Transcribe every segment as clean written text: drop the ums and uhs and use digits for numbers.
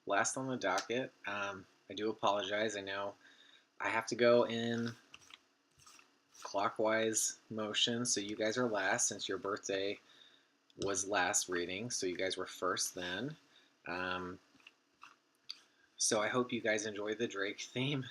last on the docket. I do apologize. I know I have to go in clockwise motion, so you guys are last since your birthday was last reading, so you guys were first then. Um, so I hope you guys enjoyed the Drake theme.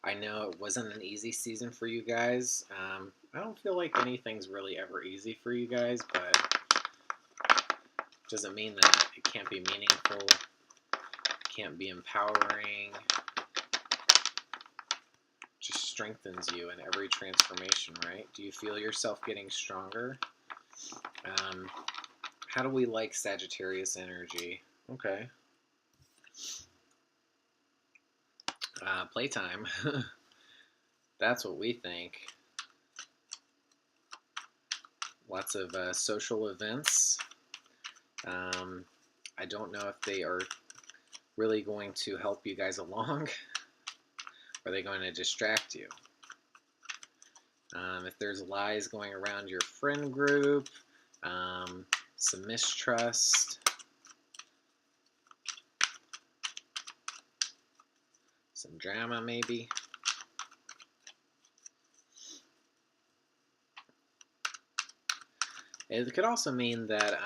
I know it wasn't an easy season for you guys. I don't feel like anything's really ever easy for you guys, but doesn't mean that it can't be meaningful, can't be empowering. Just strengthens you in every transformation, right? Do you feel yourself getting stronger? How do we like Sagittarius energy? Okay. Playtime. That's what we think. Lots of social events. I don't know if they are really going to help you guys along. Are they going to distract you? If there's lies going around your friend group, some mistrust, some drama maybe. It could also mean that,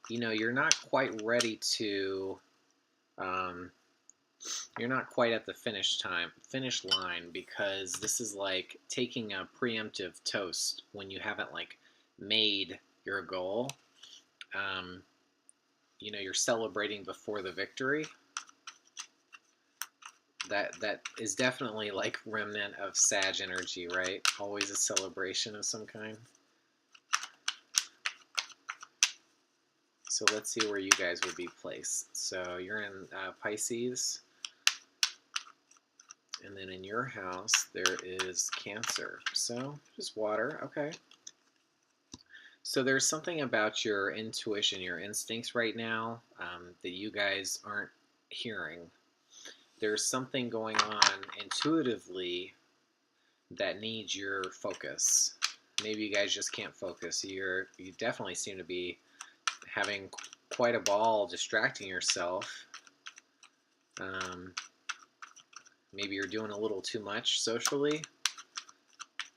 you're not quite ready to, you're not quite at the finish line, because this is like taking a preemptive toast when you haven't like made your goal. You're celebrating before the victory. That is definitely like remnant of Sag energy, right? Always a celebration of some kind. So let's see where you guys would be placed. So you're in Pisces. And then in your house, there is Cancer. So just water, okay. So there's something about your intuition, your instincts right now that you guys aren't hearing. There's something going on intuitively that needs your focus. Maybe you guys just can't focus. You definitely seem to be having quite a ball distracting yourself. Maybe you're doing a little too much socially.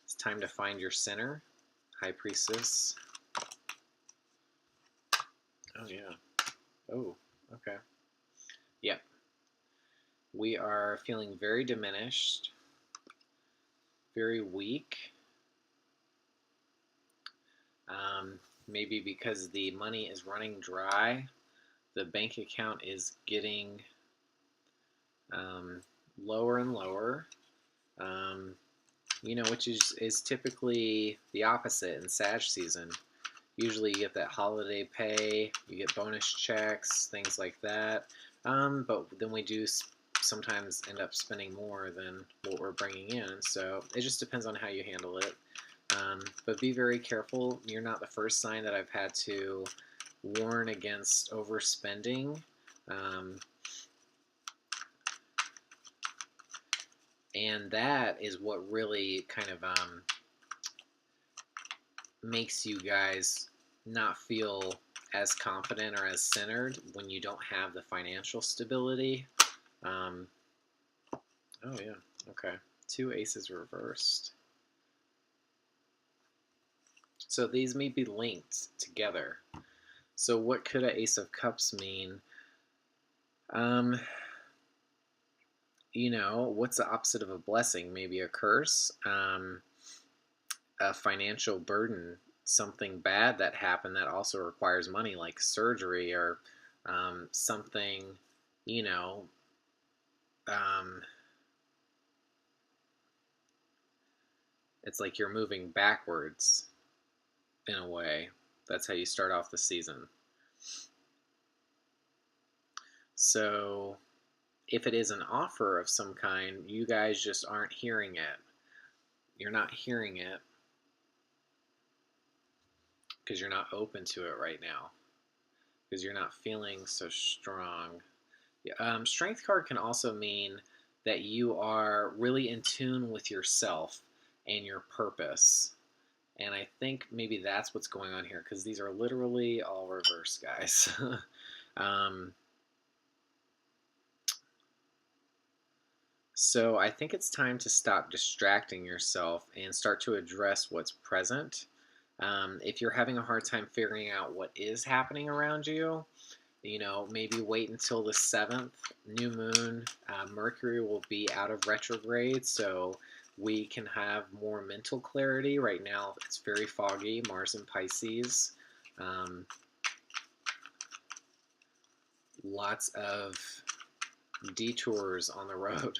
It's time to find your center. High Priestess. Oh, yeah. Oh, okay. Yep. We are feeling very diminished, very weak. Maybe because the money is running dry, the bank account is getting lower and lower, which is typically the opposite in Sag season. Usually you get that holiday pay, you get bonus checks, things like that. But then we do sometimes end up spending more than what we're bringing in. So it just depends on how you handle it. But be very careful. You're not the first sign that I've had to warn against overspending. And that is what really kind of makes you guys not feel as confident or as centered when you don't have the financial stability. Oh, yeah. Okay. 2 aces reversed. So these may be linked together. So what could an Ace of Cups mean? What's the opposite of a blessing? Maybe a curse, a financial burden, something bad that happened that also requires money, like surgery or something, it's like you're moving backwards in a way. That's how you start off the season. So if it is an offer of some kind, you guys just aren't hearing it. You're not hearing it because you're not open to it right now, because you're not feeling so strong. Strength card can also mean that you are really in tune with yourself and your purpose. And I think maybe that's what's going on here, because these are literally all reversed, guys. So I think it's time to stop distracting yourself and start to address what's present. If you're having a hard time figuring out what is happening around you, maybe wait until the 7th new moon. Mercury will be out of retrograde, so we can have more mental clarity. Right now, it's very foggy, Mars in Pisces. Um, Lots of detours on the road.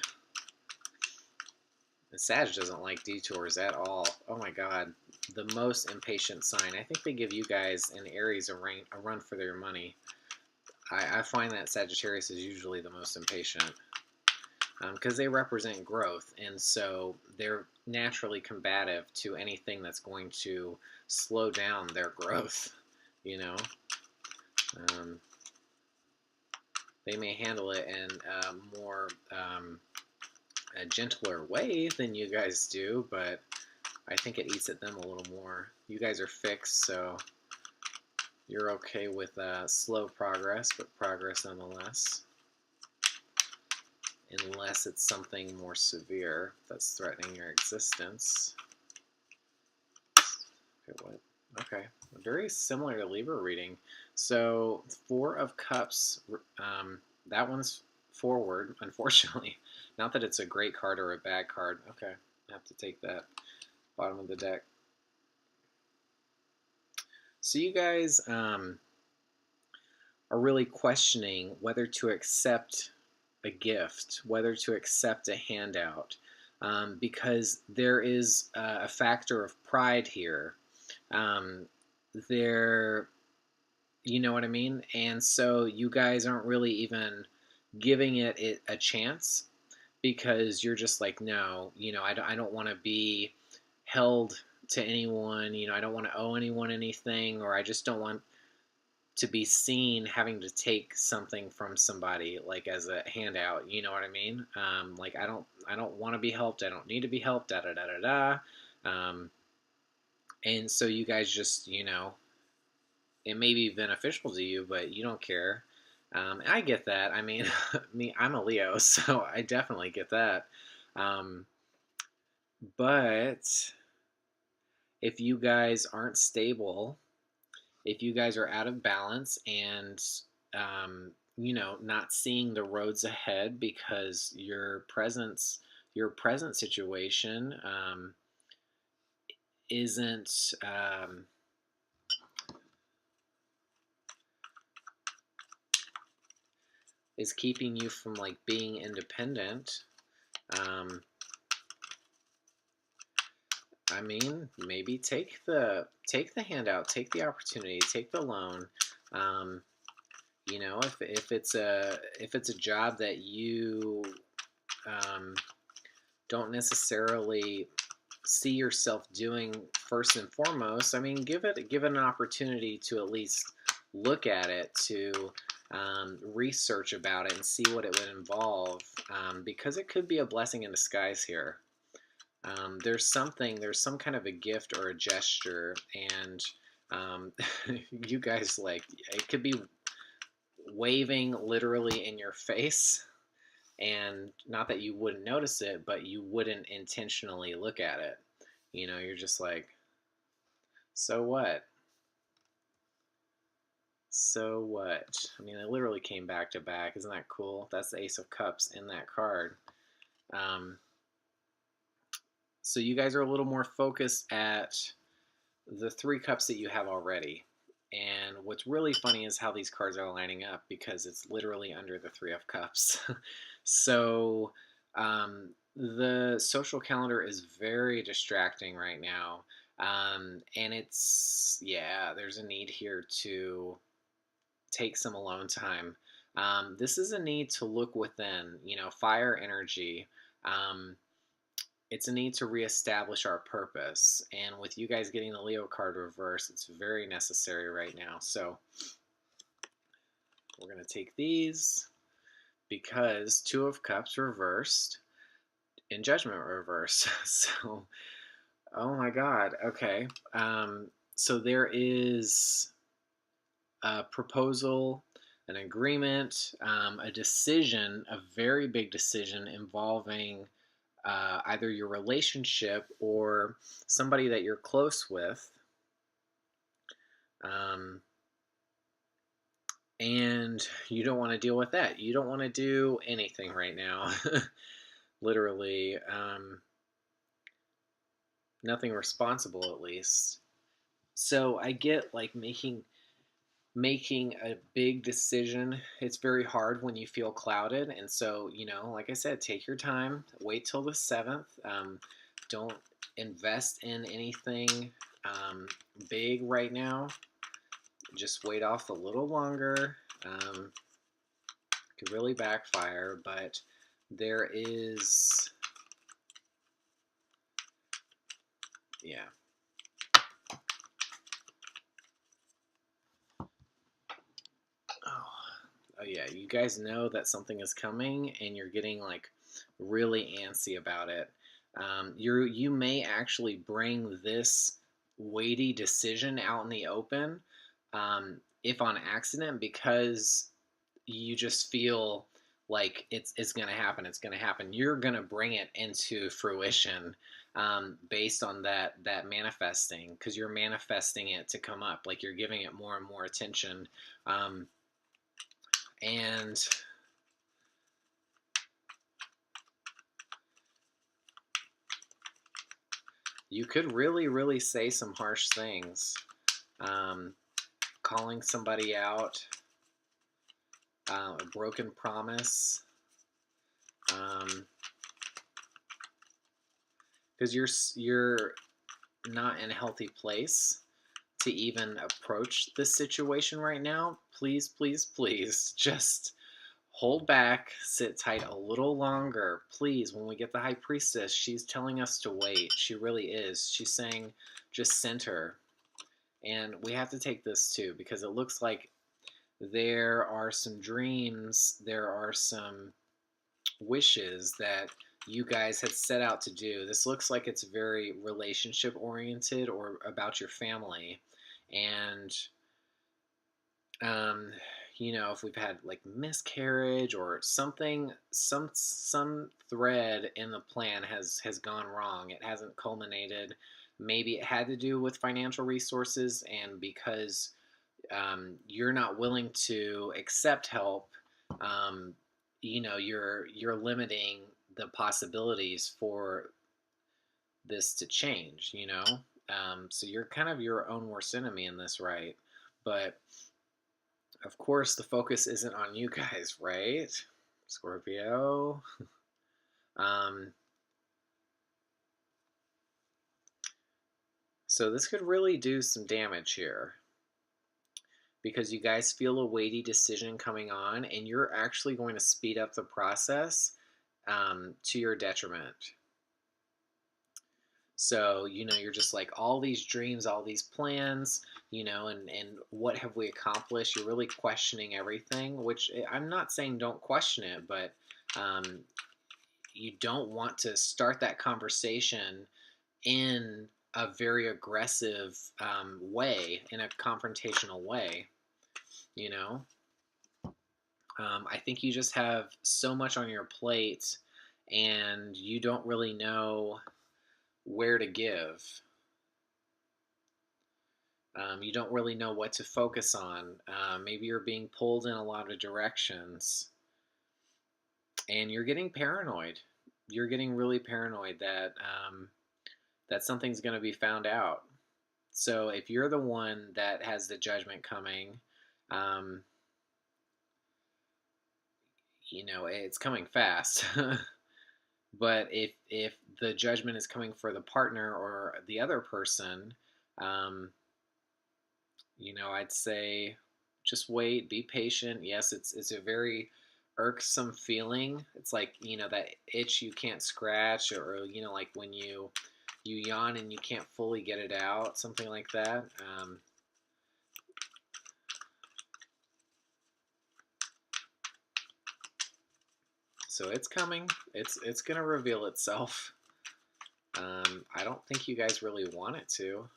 The Sag doesn't like detours at all. Oh my god. The most impatient sign. I think they give you guys in Aries a run for their money. I find that Sagittarius is usually the most impatient because they represent growth, and so they're naturally combative to anything that's going to slow down their growth. You know, um, they may handle it in a more a gentler way than you guys do, but I think it eats at them a little more. You guys are fixed, so you're okay with slow progress, but progress nonetheless. Unless it's something more severe that's threatening your existence. Okay, what? Okay, very similar to Libra reading. So, Four of Cups, that one's forward, unfortunately. Not that it's a great card or a bad card. Okay, I have to take that. Bottom of the deck. So you guys are really questioning whether to accept a gift, whether to accept a handout, because there is a factor of pride here. There, you know what I mean? And so you guys aren't really even giving it a chance because you're just like, no, I don't want to be held to anyone, I don't want to owe anyone anything, or I just don't want to be seen having to take something from somebody like as a handout. You know what I mean? Like I don't want to be helped. I don't need to be helped. Da da da da da. And so you guys just it may be beneficial to you, but you don't care. I get that. I mean, I'm a Leo, so I definitely get that. Um, but if you guys aren't stable, if you guys are out of balance and not seeing the roads ahead because your present situation isn't is keeping you from like being independent. I mean, maybe take the handout, take the opportunity, take the loan. If it's a job that you um, don't necessarily see yourself doing first and foremost, I mean, give it an opportunity to at least look at it, to research about it, and see what it would involve, because it could be a blessing in disguise here. There's some kind of a gift or a gesture, and you guys like it could be waving literally in your face, and not that you wouldn't notice it, but you wouldn't intentionally look at it. You're just like, so what? So what? I mean, it literally came back to back. Isn't that cool? That's the Ace of Cups in that card. Um, so you guys are a little more focused at the 3 cups that you have already. And what's really funny is how these cards are lining up because it's literally under the 3 of Cups. So the social calendar is very distracting right now. And there's a need here to take some alone time. This is a need to look within, fire energy. Um, it's a need to reestablish our purpose. And with you guys getting the Leo card reverse, it's very necessary right now. So we're going to take these because 2 of Cups reversed and Judgment reversed. So, oh my God. Okay. So there is a proposal. an agreement, a decision, a very big decision involving either your relationship or somebody that you're close with. Um, and you don't want to deal with that. You don't want to do anything right now. Literally, nothing responsible at least. So I get like making a big decision. It's very hard when you feel clouded, and so like I said, take your time. Wait till the 7th. Don't invest in anything big right now. Just wait off a little longer. Could really backfire, but there is, yeah. Oh yeah, you guys know that something is coming, and you're getting like really antsy about it. You may actually bring this weighty decision out in the open, if on accident, because you just feel like it's gonna happen. It's gonna happen. You're gonna bring it into fruition, based on that manifesting, because you're manifesting it to come up. Like you're giving it more and more attention, and you could really, really say some harsh things, um, calling somebody out, a broken promise, because you're not in a healthy place to even approach this situation right now. Please, please, please, just hold back, sit tight a little longer. Please, when we get the High Priestess, she's telling us to wait. She really is. She's saying, just center. And we have to take this too, because it looks like there are some dreams, there are some wishes that you guys had set out to do. This looks like it's very relationship oriented or about your family. And um, if we've had like miscarriage or something, some thread in the plan has gone wrong. It hasn't culminated. Maybe it had to do with financial resources, and because you're not willing to accept help, you're limiting the possibilities for this to change. So you're kind of your own worst enemy in this, right? But of course, the focus isn't on you guys, right? Scorpio. Um, so this could really do some damage here, because you guys feel a weighty decision coming on, and you're actually going to speed up the process, to your detriment. So, you're just like, all these dreams, all these plans, and what have we accomplished? You're really questioning everything, which I'm not saying don't question it, but um, you don't want to start that conversation in a very aggressive way, in a confrontational way, you know? I think you just have so much on your plate, and you don't really know where to give. You don't really know what to focus on. Maybe you're being pulled in a lot of directions, and you're getting paranoid. You're getting really paranoid that something's going to be found out. So if you're the one that has the judgment coming, um, it's coming fast. But if the judgment is coming for the partner or the other person, um, I'd say just wait, be patient. Yes, it's a very irksome feeling. It's like, that itch you can't scratch, or like when you yawn and you can't fully get it out, something like that. So it's coming. It's gonna reveal itself. I don't think you guys really want it to.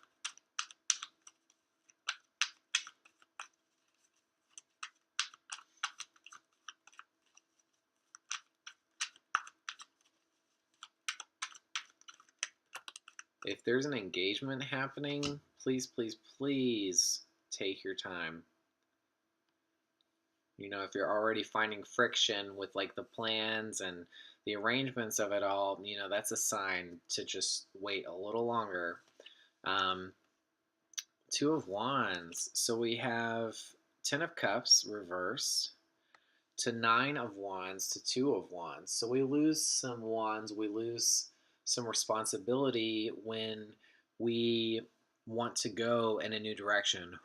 If there's an engagement happening, please, please, please take your time. If you're already finding friction with like the plans and the arrangements of it all, that's a sign to just wait a little longer. Um, Two of Wands. So we have Ten of Cups reversed to Nine of Wands to Two of Wands. So we lose some wands, we lose some responsibility when we want to go in a new direction.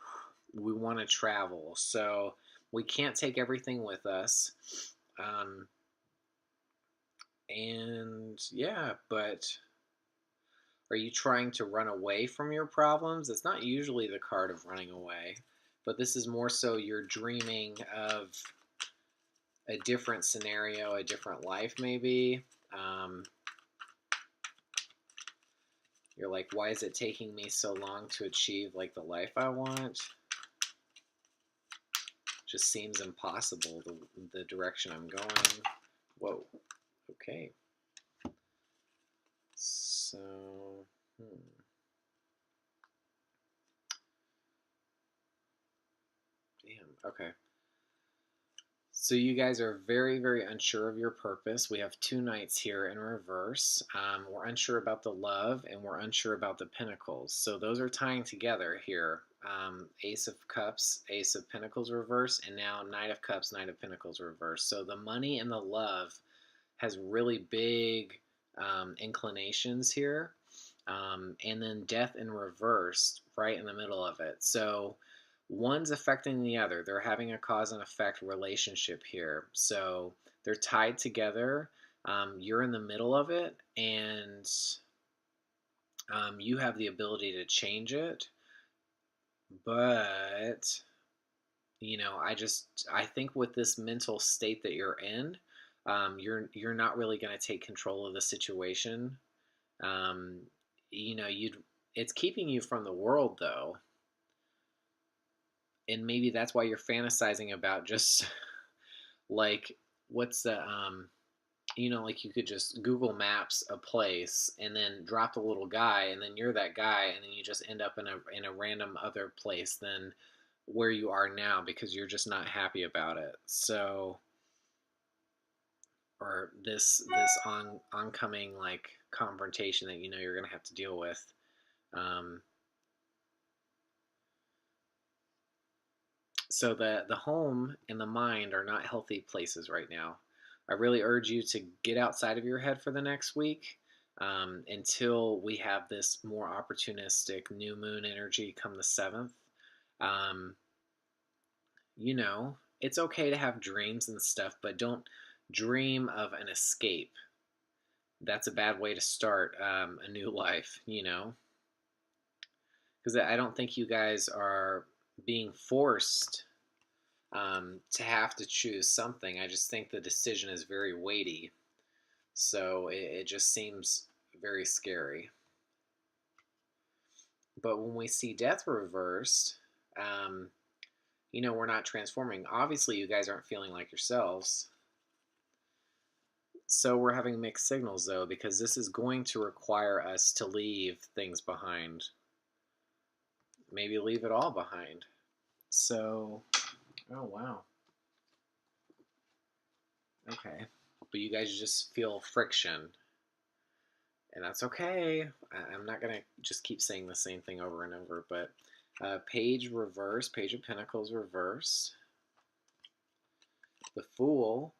We want to travel. So we can't take everything with us. Um, and yeah, but are you trying to run away from your problems? It's not usually the card of running away, but this is more so you're dreaming of a different scenario, a different life maybe. Um, you're like, why is it taking me so long to achieve like the life I want? Just seems impossible, the direction I'm going. Whoa. Okay. So, damn. Okay. So you guys are very, very unsure of your purpose. We have two knights here in reverse. We're unsure about the love, and we're unsure about the pentacles. So those are tying together here. Ace of Cups, Ace of Pentacles reverse, and now Knight of Cups, Knight of Pentacles reverse. So the money and the love has really big inclinations here. And then Death in reverse right in the middle of it. So one's affecting the other. They're having a cause and effect relationship here. So they're tied together. You're in the middle of it, and you have the ability to change it. But I think with this mental state that you're in, you're not really going to take control of the situation. Um, you'd it's keeping you from the world though, and maybe that's why you're fantasizing about just like what's the like you could just Google Maps a place and then drop the little guy, and then you're that guy, and then you just end up in a random other place than where you are now because you're just not happy about it. So, or this oncoming like confrontation that you're gonna have to deal with. Um, So the home and the mind are not healthy places right now. I really urge you to get outside of your head for the next week until we have this more opportunistic new moon energy come the 7th. Um, it's okay to have dreams and stuff, but don't dream of an escape. That's a bad way to start a new life, because I don't think you guys are being forced to have to choose something. I just think the decision is very weighty. So it just seems very scary. But when we see death reversed, um, we're not transforming. Obviously, you guys aren't feeling like yourselves. So we're having mixed signals, though, because this is going to require us to leave things behind. Maybe leave it all behind. So, oh, wow. Okay. But you guys just feel friction. And that's okay. I'm not going to just keep saying the same thing over and over, but Page reverse, Page of Pentacles reverse, the Fool,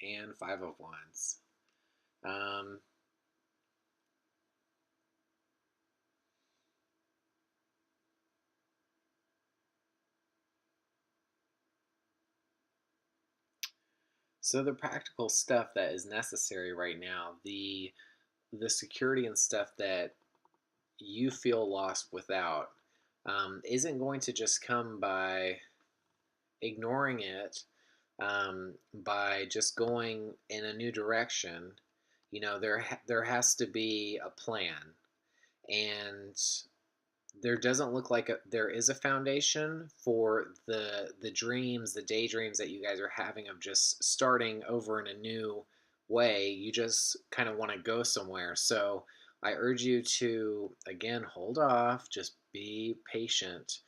and Five of Wands. Um, so the practical stuff that is necessary right now, the security and stuff that you feel lost without, isn't going to just come by ignoring it, by just going in a new direction. There has to be a plan, and there doesn't look like there is a foundation for the dreams, the daydreams that you guys are having of just starting over in a new way. You just kind of want to go somewhere. So I urge you to, again, hold off, just be patient.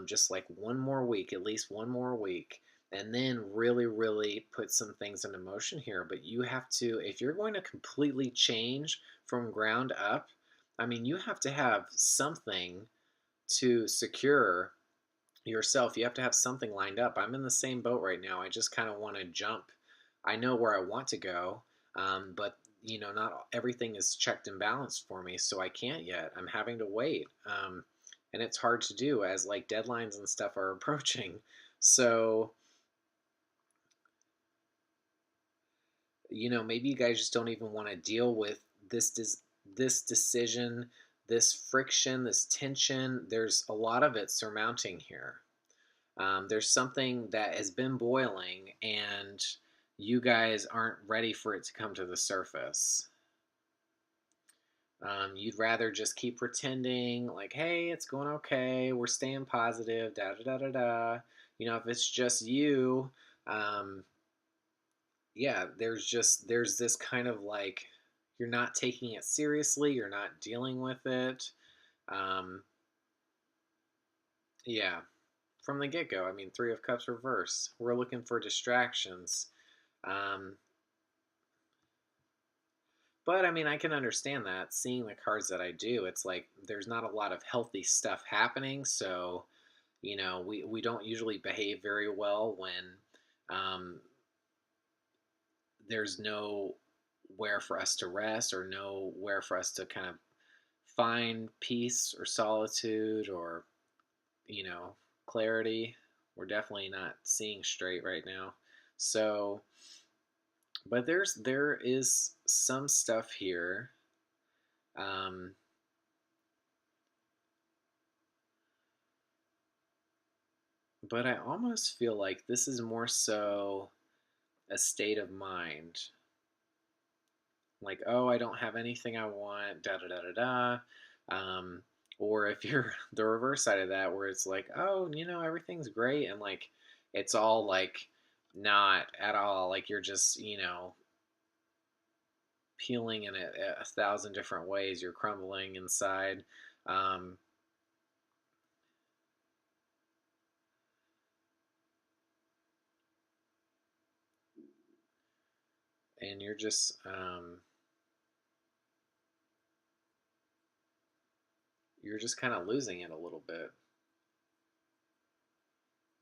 Just like one more week, at least one more week, and then really, really put some things into motion here. But you have to, if you're going to completely change from ground up, I mean, you have to have something to secure yourself. You have to have something lined up. I'm in the same boat right now. I just kind of want to jump. I know where I want to go, but not everything is checked and balanced for me, so I can't yet. I'm having to wait, and it's hard to do as like deadlines and stuff are approaching. So maybe you guys just don't even want to deal with this decision, this friction, this tension. There's a lot of it surmounting here. There's something that has been boiling, and you guys aren't ready for it to come to the surface. You'd rather just keep pretending like, hey, it's going okay, we're staying positive, da da da da da. If it's just you, um, yeah, there's this kind of like you're not taking it seriously, you're not dealing with it. Um, yeah, from the get go. I mean, Three of Cups reverse. We're looking for distractions. Um, but I mean, I can understand that. Seeing the cards that I do, it's like there's not a lot of healthy stuff happening. So, we don't usually behave very well when um, there's nowhere for us to rest or nowhere for us to kind of find peace or solitude or, you know, clarity. We're definitely not seeing straight right now. So, but there is some stuff here. Um, but I almost feel like this is more so a state of mind. Like, oh, I don't have anything I want, da da da da da. Um, or if you're the reverse side of that, where it's like, oh, everything's great, and like it's all like not at all. Like you're just, peeling in a thousand different ways. You're crumbling inside. Um, and you're just kind of losing it a little bit.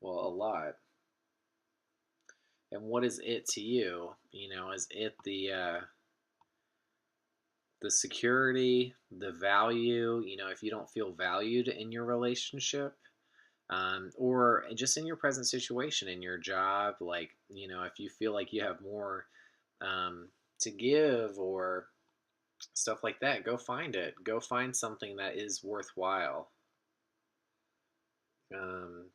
Well, a lot. And what is it to you? Is it the security, the value? If you don't feel valued in your relationship, or just in your present situation, in your job, like if you feel like you have more to give or stuff like that, go find it. Go find something that is worthwhile. Um,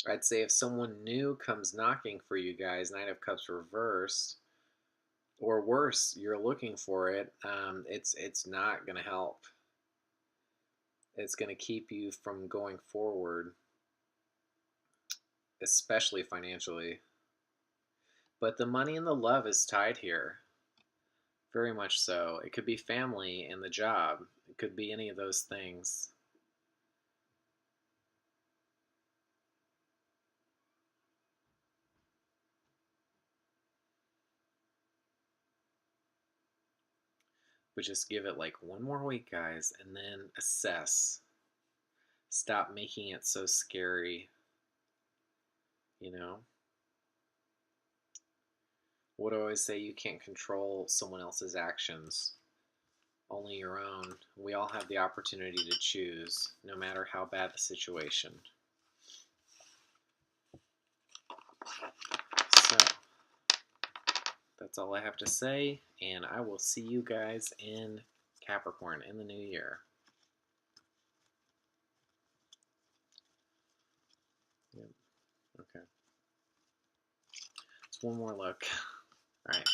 I'd say if someone new comes knocking for you guys, Knight of Cups reverse, or worse, you're looking for it, it's not going to help. It's going to keep you from going forward, especially financially. But the money and the love is tied here, very much so. It could be family and the job. It could be any of those things. But just give it like one more week, guys, and then assess. Stop making it so scary, you know? What do I always say? You can't control someone else's actions, only your own. We all have the opportunity to choose, no matter how bad the situation. So, that's all I have to say, and I will see you guys in Capricorn in the new year. Yep. Okay. It's one more look. All right.